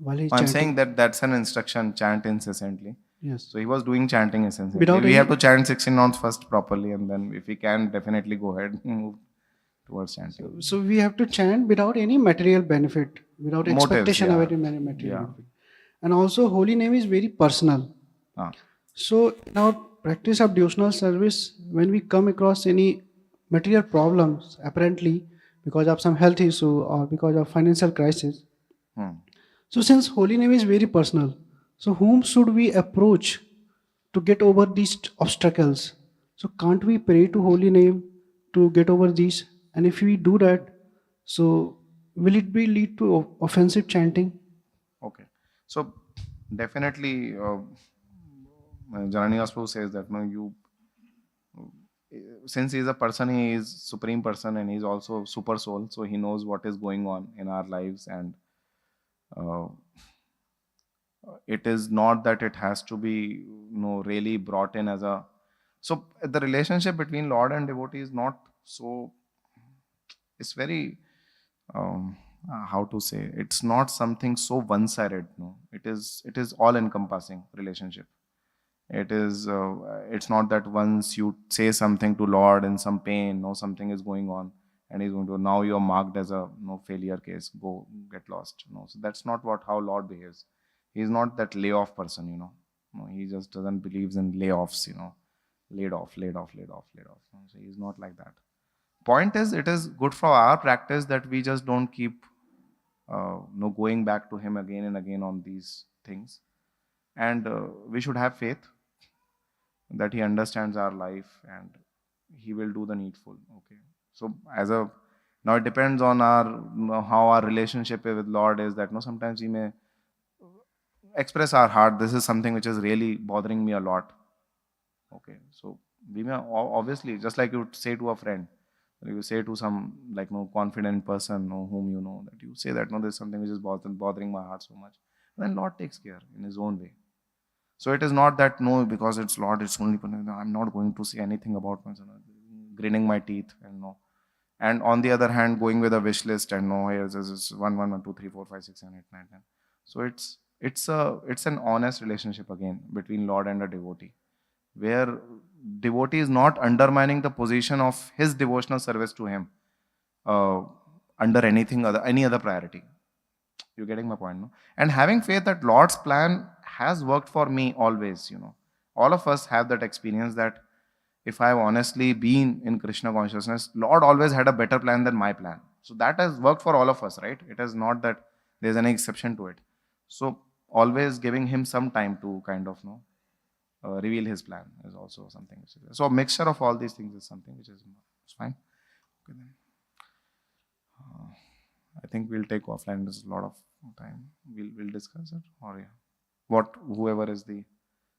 I'm saying that that's an instruction, chant incessantly. Yes. So he was doing chanting incessantly. Without We have to chant 16 notes first properly, and then if we can, definitely go ahead and move towards chanting. So we have to chant without any material benefit, without Motives, expectation of any material benefit. And also, holy name is very personal. So in our practice of devotional service, when we come across any material problems, apparently because of some health issue or because of financial crisis, so since holy name is very personal, so whom should we approach to get over these obstacles? So can't we pray to holy name to get over these? And if we do that, so will it be lead to offensive chanting? Okay. So definitely, Janani Prabhu says that since he is a person, he is supreme person and he is also super soul, so he knows what is going on in our lives, and it is not that it has to be really brought in as a So the relationship between Lord and devotee is not so, it's very, how to say, it's not something so one-sided. No, it is all encompassing relationship. It's not that once you say something to Lord in some pain, no, something is going on, and he's going to, now you're marked as a failure case, go get lost. No, so that's not how Lord behaves. He's not that layoff person. No, he just doesn't believes in layoffs. Laid off. No, so he's not like that. Point is, it is good for our practice that we just don't keep going back to him again and again on these things, and we should have faith that he understands our life and he will do the needful. Okay, so now it depends on how our relationship with Lord is, that sometimes he may express our heart, this is something which is really bothering me a lot. Okay, so we may obviously, just like you would say to a friend, or you say to some confident person whom you know, that you say that there's something which is bothering my heart so much, then Lord takes care in his own way. So it is not that because it's Lord, it's only I'm not going to say anything about myself, grinning my teeth, and and on the other hand going with a wish list, and here's 1 1 1 2 3 4 5 6 7 8 9 10. So it's an honest relationship again between Lord and a devotee, where devotee is not undermining the position of his devotional service to him under any other priority. You're getting my point, no? And having faith that Lord's plan has worked for me always. All of us have that experience that if I've honestly been in Krishna consciousness, Lord always had a better plan than my plan. So that has worked for all of us, right? It is not that there's any exception to it. So always giving him some time to kind of reveal his plan is also something which is, so a mixture of all these things is something which is fine. Okay, then. I think we'll take offline. There's a lot of time. We'll discuss it, or whoever is the.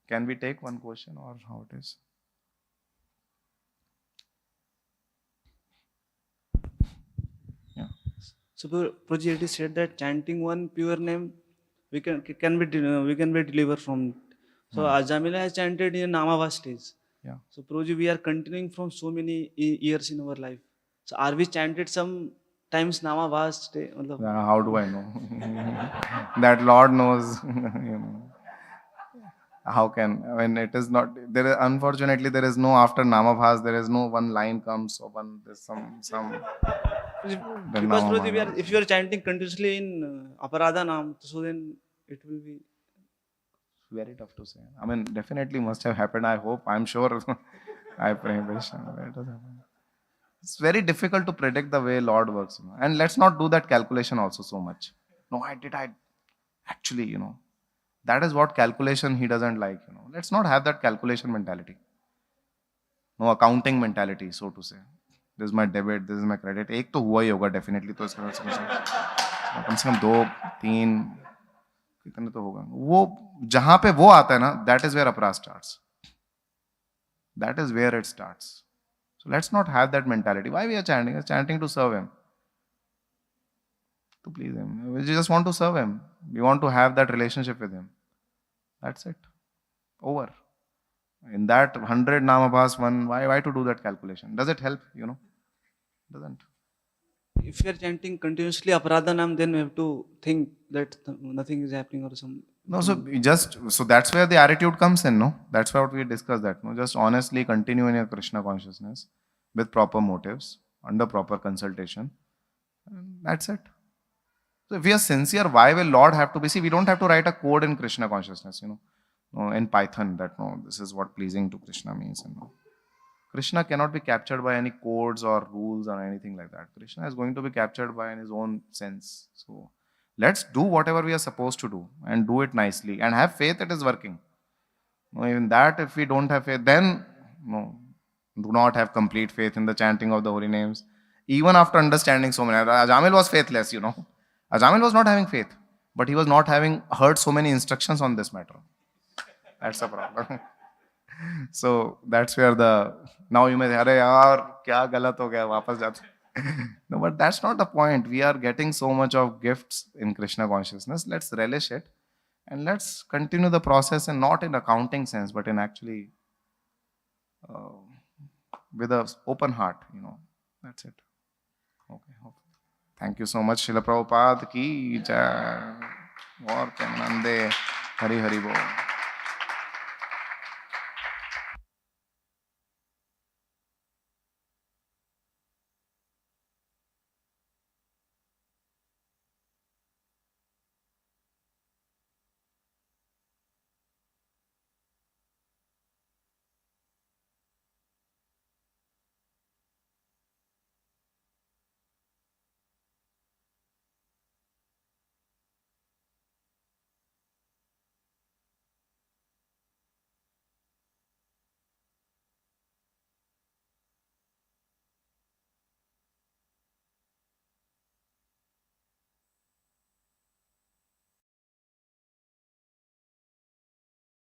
Can we take one question, or how it is? Yeah. So Prabhuji, it is said that chanting one pure name, we can be delivered from it. So Ajamila has chanted in Namava stage. Yeah. So Prabhuji, we are continuing from so many years in our life. So are we chanted some times Namava stage? How do I know? That Lord knows. How can, when it is not there? Unfortunately, there is no after Namabhas. There is no one line comes or there's some. Because Prabhuji, if you are chanting continuously in Aparadha Nam, so then it will be very tough to say. I mean, definitely must have happened. I hope. I'm sure. I pray, Krishna. It has happened. It's very difficult to predict the way Lord works. And let's not do that calculation also so much. No, I actually, that is what calculation he doesn't like. Let's not have that calculation mentality. No accounting mentality, so to say. This is my debit, this is my credit. एक तो हुआ ही होगा definitely. तो इसका कम से कम 2 3 कितने तो होगा. वो जहाँ पे वो आता है ना, that is where अपराध starts. That is where it starts. So let's not have that mentality. Why we are chanting? We're chanting to serve him, to please him. We just want to serve him. We want to have that relationship with him. That's it. Over. In that 100 Namabhas one, why to do that calculation? Does it help? Doesn't. If you are chanting continuously Aparadha Nam, then we have to think that nothing is happening or some. No, so that's where the attitude comes in, no? That's what we discussed that, no? Just honestly continue in your Krishna consciousness with proper motives, under proper consultation. And that's it. So if we are sincere, why will Lord have to be? See, we don't have to write a code in Krishna consciousness, in Python that, this is what pleasing to Krishna means. Krishna cannot be captured by any codes or rules or anything like that. Krishna is going to be captured by in his own sense. So let's do whatever we are supposed to do and do it nicely and have faith it is working. Even that, if we don't have faith, then do not have complete faith in the chanting of the holy names. Even after understanding so many, Ajamil was faithless, Ajamil was not having faith, but he was not having heard so many instructions on this matter. That's the problem. So that's where now you may say, "Arey yaar, kya galat ho gaya, wapas jate." No, but that's not the point. We are getting so much of gifts in Krishna consciousness. Let's relish it and let's continue the process, and not in accounting sense, but in actually with a open heart, That's it. Okay. Thank you so much. Srila Prabhupada ki jai. Gaur Premanande. Hari Hari Bol.